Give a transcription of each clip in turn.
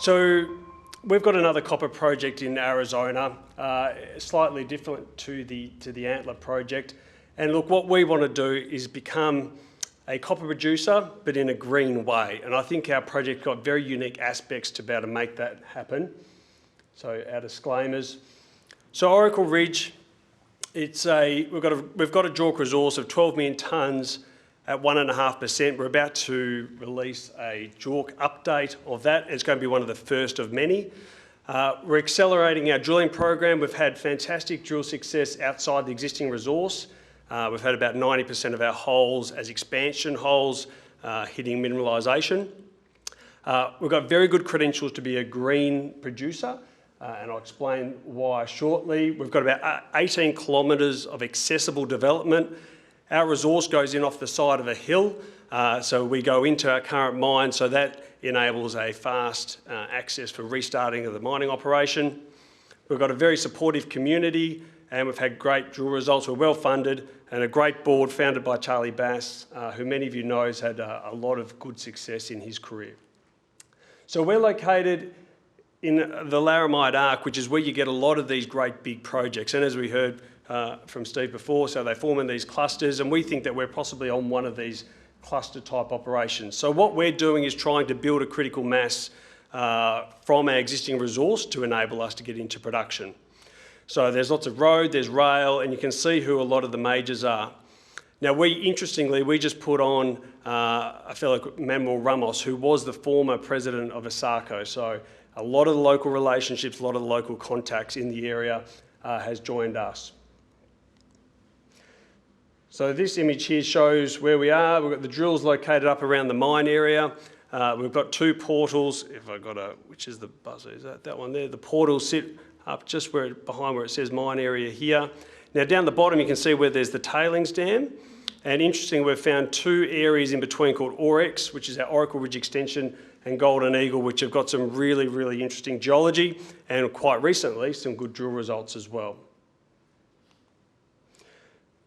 So we've got another copper project in Arizona, slightly different to the Antler project. And look, what we want to do is become a copper producer, but in a green way. And I think our project got very unique aspects to be able to make that happen. So our disclaimers. So Oracle Ridge, we've got a JORC resource of 12 million tonnes at 1.5%. We're about to release a JORC update of that. It's going to be one of the first of many. We're accelerating our drilling program. We've had fantastic drill success outside the existing resource. We've had about 90% of our holes as expansion holes hitting mineralisation. We've got very good credentials to be a green producer, and I'll explain why shortly. We've got about 18 kilometres of accessible development. Our resource goes in off the side of a hill, so we go into our current mine, so that enables a fast access for restarting of the mining operation. We've got a very supportive community, and we've had great drill results. We're well funded, and a great board founded by Charlie Bass, who many of you know has had a lot of good success in his career. So we're located in the Laramide Arc, which is where you get a lot of these great big projects. And as we heard from Steve before, so they form in these clusters, and we think that we're possibly on one of these cluster type operations. So what we're doing is trying to build a critical mass from our existing resource to enable us to get into production. So there's lots of road, there's rail, and you can see who a lot of the majors are. Now interestingly, we just put on a fellow, Manuel Ramos, who was the former president of ASARCO. So a lot of the local relationships, a lot of the local contacts in the area has joined us. So this image here shows where we are. We've got the drills located up around the mine area. We've got two portals. Which is the buzzer? Is that one there? The portals sit up just behind where it says mine area here. Now down the bottom you can see where there's the tailings dam. And interestingly, we've found two areas in between called Oryx, which is our Oracle Ridge extension, and Golden Eagle, which have got some really, really interesting geology, and quite recently some good drill results as well.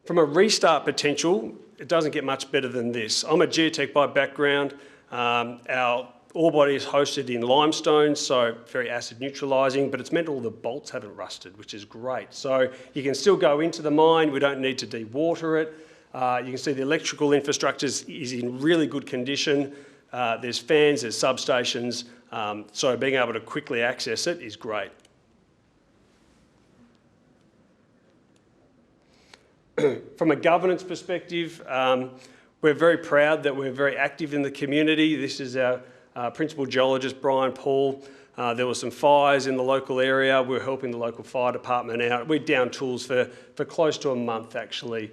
From a restart potential, it doesn't get much better than this. I'm a geotech by background. Our ore body is hosted in limestone, so very acid neutralising, but it's meant all the bolts haven't rusted, which is great. So you can still go into the mine. We don't need to dewater it. You can see the electrical infrastructure is in really good condition. There's fans, there's substations, so being able to quickly access it is great. From a governance perspective, we're very proud that we're very active in the community. This is our principal geologist, Brian Paul. There were some fires in the local area. We're helping the local fire department out. We're down tools for close to a month, actually,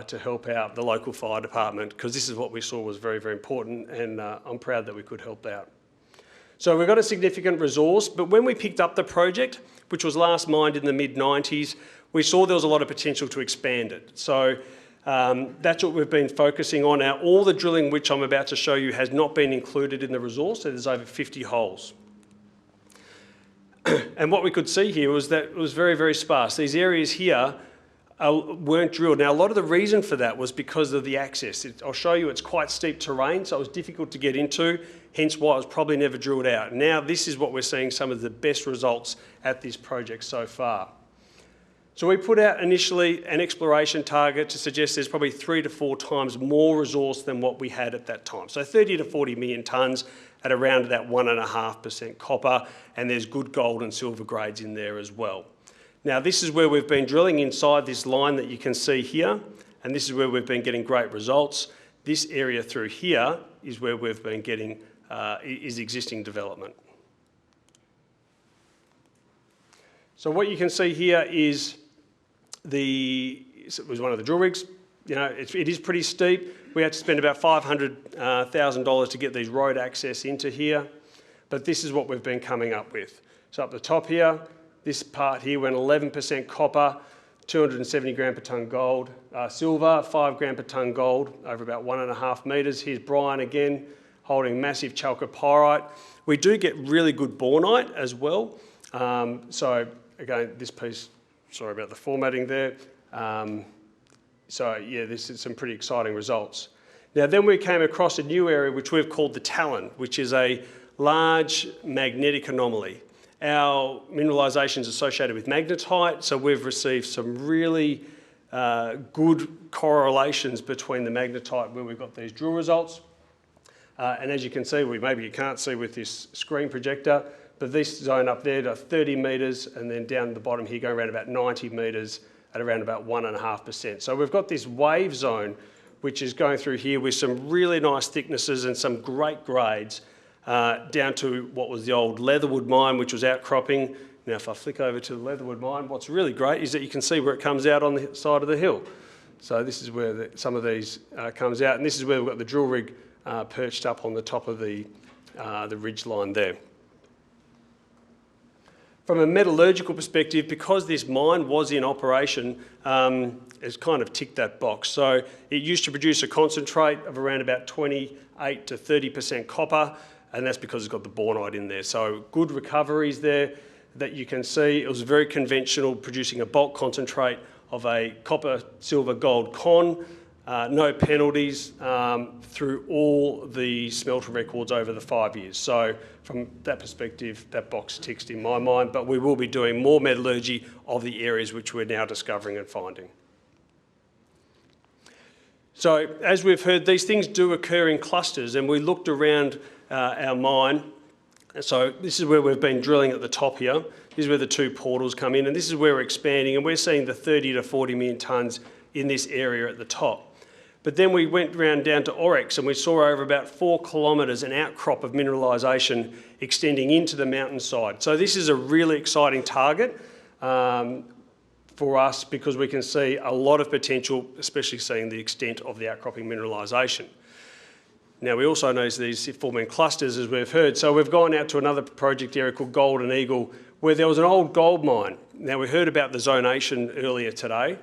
to help out the local fire department, because this is what we saw was very, very important, and I'm proud that we could help out. So we've got a significant resource, but when we picked up the project, which was last mined in the mid-90s, we saw there was a lot of potential to expand it. So that's what we've been focusing on. Now, all the drilling which I'm about to show you has not been included in the resource, so there's over 50 holes. And what we could see here was that it was very, very sparse. These areas here weren't drilled. Now, a lot of the reason for that was because of the access. I'll show you it's quite steep terrain, so it was difficult to get into, hence why it was probably never drilled out. Now, this is what we're seeing some of the best results at this project so far. So we put out initially an exploration target to suggest there's probably 3 to 4 times more resource than what we had at that time. So 30 to 40 million tonnes at around that 1.5% copper, and there's good gold and silver grades in there as well. Now this is where we've been drilling inside this line that you can see here, and this is where we've been getting great results. This area through here is where we've been getting is existing development. So what you can see here is it was one of the drill rigs. You know, it is pretty steep. We had to spend about $500,000 to get these road access into here, but this is what we've been coming up with. So up the top here, this part here went 11% copper, 270 gram per tonne gold, silver, 5 gram per tonne gold over about 1.5 metres. Here's Brian again, holding massive chalcopyrite. We do get really good bornite as well. So again, this piece, sorry about the formatting there. So yeah, this is some pretty exciting results. Now then we came across a new area which we've called the Talon, which is a large magnetic anomaly. Our mineralisation is associated with magnetite, so we've received some really good correlations between the magnetite where we've got these drill results. And as you can see, maybe you can't see with this screen projector, but this zone up there to 30 metres, and then down the bottom here going around about 90 metres at around about 1.5%. So we've got this wave zone which is going through here with some really nice thicknesses and some great grades down to what was the old Leatherwood mine, which was outcropping. Now if I flick over to the Leatherwood mine, what's really great is that you can see where it comes out on the side of the hill. So this is where some of these comes out, and this is where we've got the drill rig perched up on the top of the ridge line there. From a metallurgical perspective, because this mine was in operation, it's kind of ticked that box. So it used to produce a concentrate of around about 28 to 30% copper, and that's because it's got the bornite in there. So good recoveries there that you can see. It was very conventional, producing a bulk concentrate of a copper, silver, gold con. No penalties through all the smelter records over the 5 years. So from that perspective, that box ticks in my mind, but we will be doing more metallurgy of the areas which we're now discovering and finding. So as we've heard, these things do occur in clusters, and we looked around our mine. So this is where we've been drilling at the top here. This is where the two portals come in, and this is where we're expanding, and we're seeing the 30 to 40 million tonnes in this area at the top. But then we went round down to Oryx, and we saw over about 4 kilometres an outcrop of mineralisation extending into the mountainside. So this is a really exciting target for us because we can see a lot of potential, especially seeing the extent of the outcropping mineralisation. Now we also notice these forming clusters, as we've heard. So we've gone out to another project area called Golden Eagle, where there was an old gold mine. Now we heard about the zonation earlier today.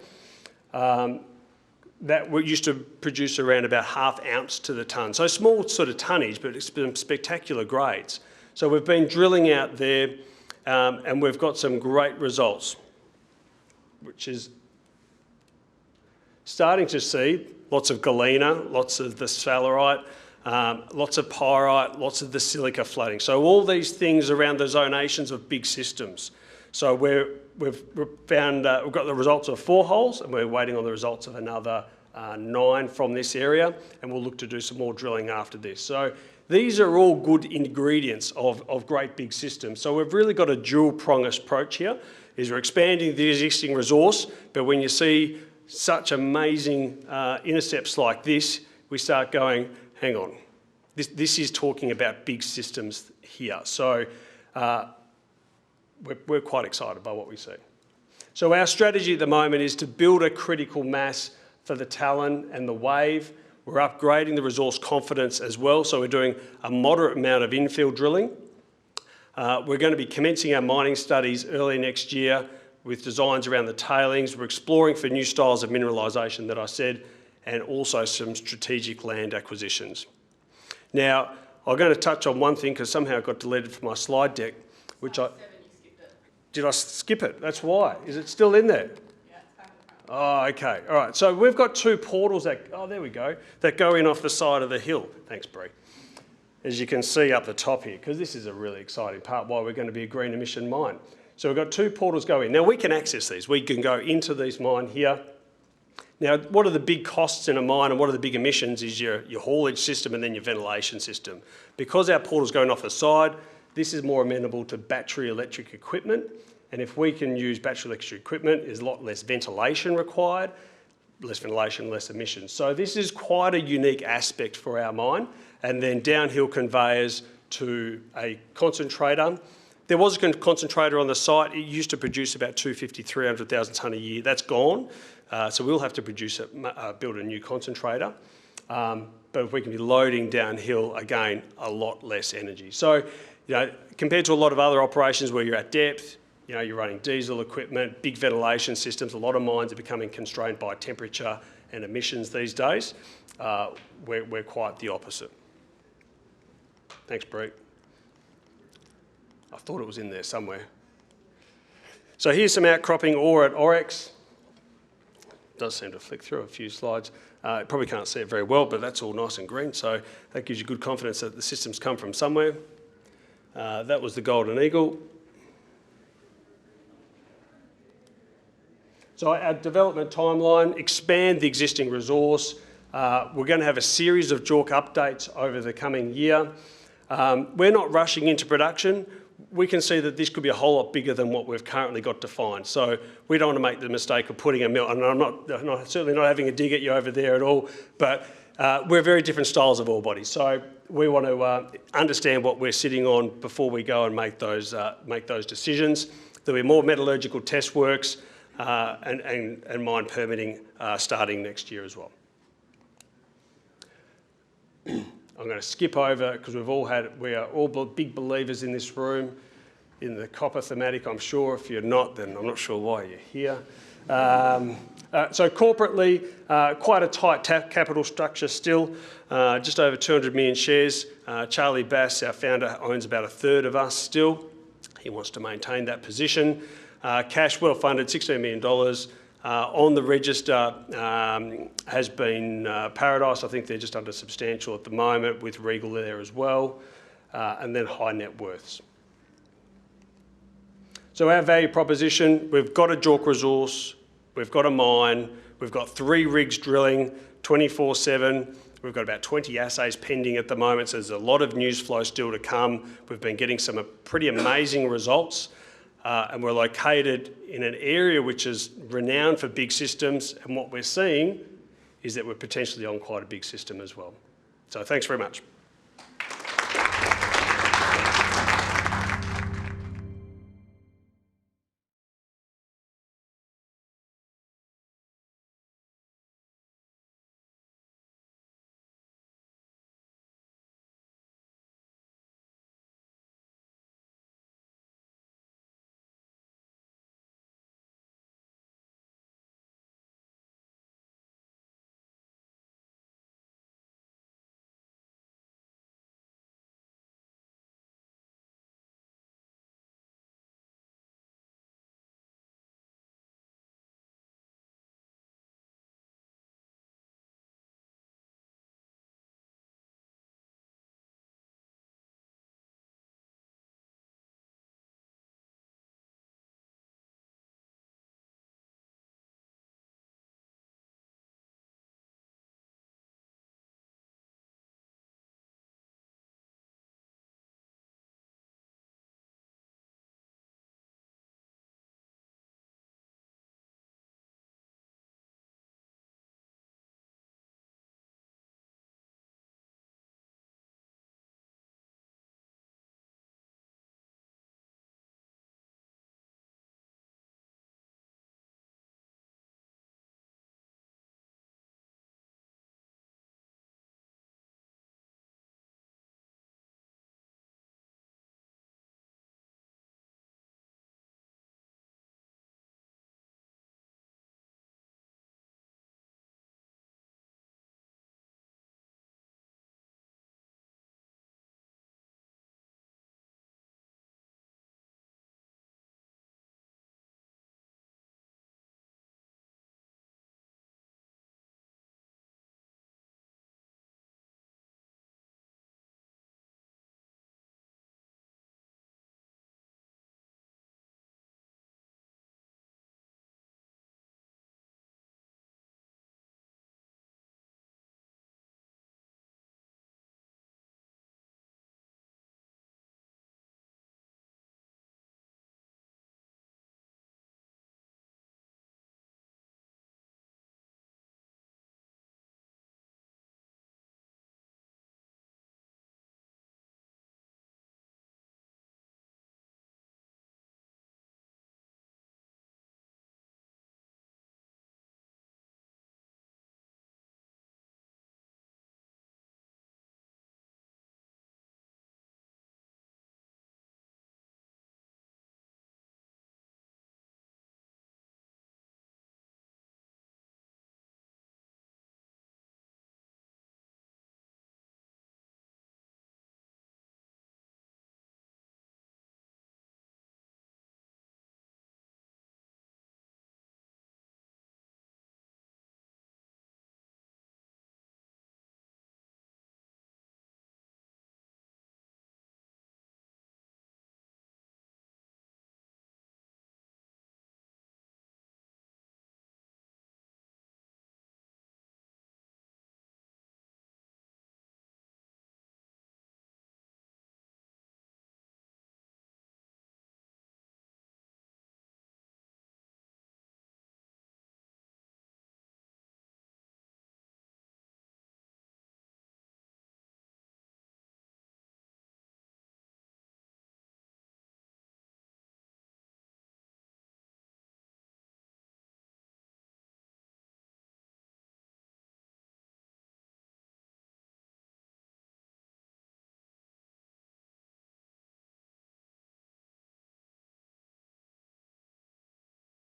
That used to produce around about 1/2 ounce to the tonne. So small sort of tonnage, but it's been spectacular grades. So we've been drilling out there and we've got some great results, which is starting to see lots of galena, lots of the sphalerite, lots of pyrite, lots of the silica flooding. So all these things around the zonations of big systems. So we've got the results of 4 holes, and we're waiting on the results of another 9 from this area, and we'll look to do some more drilling after this. So these are all good ingredients of great big systems. So we've really got a dual-pronged approach here, is we're expanding the existing resource, but when you see such amazing intercepts like this, we start going, hang on, this is talking about big systems here. So we're quite excited by what we see. So our strategy at the moment is to build a critical mass for the Talon and the Wave. We're upgrading the resource confidence as well, so we're doing a moderate amount of infill drilling. We're going to be commencing our mining studies early next year with designs around the tailings. We're exploring for new styles of mineralisation that I said, and also some strategic land acquisitions. Now, I'm going to touch on one thing because somehow it got deleted from my slide deck, which Did I skip it? That's why. Is it still in there? Yeah, it's back at the front. Oh, okay. All right. So we've got 2 portals there we go, that go in off the side of the hill. Thanks, Bree. As you can see up the top here, because this is a really exciting part why we're going to be a green emission mine. So we've got 2 portals going. Now we can access these. We can go into these mine here. Now, what are the big costs in a mine and what are the big emissions is your haulage system and then your ventilation system. Because our portal's going off the side, this is more amenable to battery electric equipment, and if we can use battery electric equipment, there's a lot less ventilation required, less ventilation, less emissions. So this is quite a unique aspect for our mine, and then downhill conveyors to a concentrator. There was a concentrator on the site. It used to produce about 250, 300,000 tonne a year. That's gone, so we'll have to build a new concentrator. But if we can be loading downhill, again, a lot less energy. So, compared to a lot of other operations where you're at depth, you're running diesel equipment, big ventilation systems, a lot of mines are becoming constrained by temperature and emissions these days. We're quite the opposite. Thanks, Bree. I thought it was in there somewhere. So here's some outcropping ore at Oryx. Does seem to flick through a few slides. Probably can't see it very well, but that's all nice and green, so that gives you good confidence that the system's come from somewhere. That was the Golden Eagle. So our development timeline, expand the existing resource. We're going to have a series of JORC updates over the coming year. We're not rushing into production. We can see that this could be a whole lot bigger than what we've currently got defined. So we don't want to make the mistake of putting a mill, and I'm certainly not having a dig at you over there at all, but we're very different styles of ore bodies. So we want to understand what we're sitting on before we go and make those decisions. There'll be more metallurgical test works and mine permitting starting next year as well. I'm going to skip over because we are all big believers in this room in the copper thematic. I'm sure if you're not, then I'm not sure why you're here. So corporately, quite a tight capital structure still, just over 200 million shares. Charlie Bass, our founder, owns about 1/3 of us still. He wants to maintain that position. Cash well funded, $16 million. On the register has been Paradise. I think they're just under substantial at the moment, with Regal there as well, and then high net worths. So our value proposition, we've got a JORC resource, we've got a mine, we've got 3 rigs drilling 24/7. We've got about 20 assays pending at the moment, so there's a lot of news flow still to come. We've been getting some pretty amazing results. And we're located in an area which is renowned for big systems, and what we're seeing is that we're potentially on quite a big system as well. So thanks very much.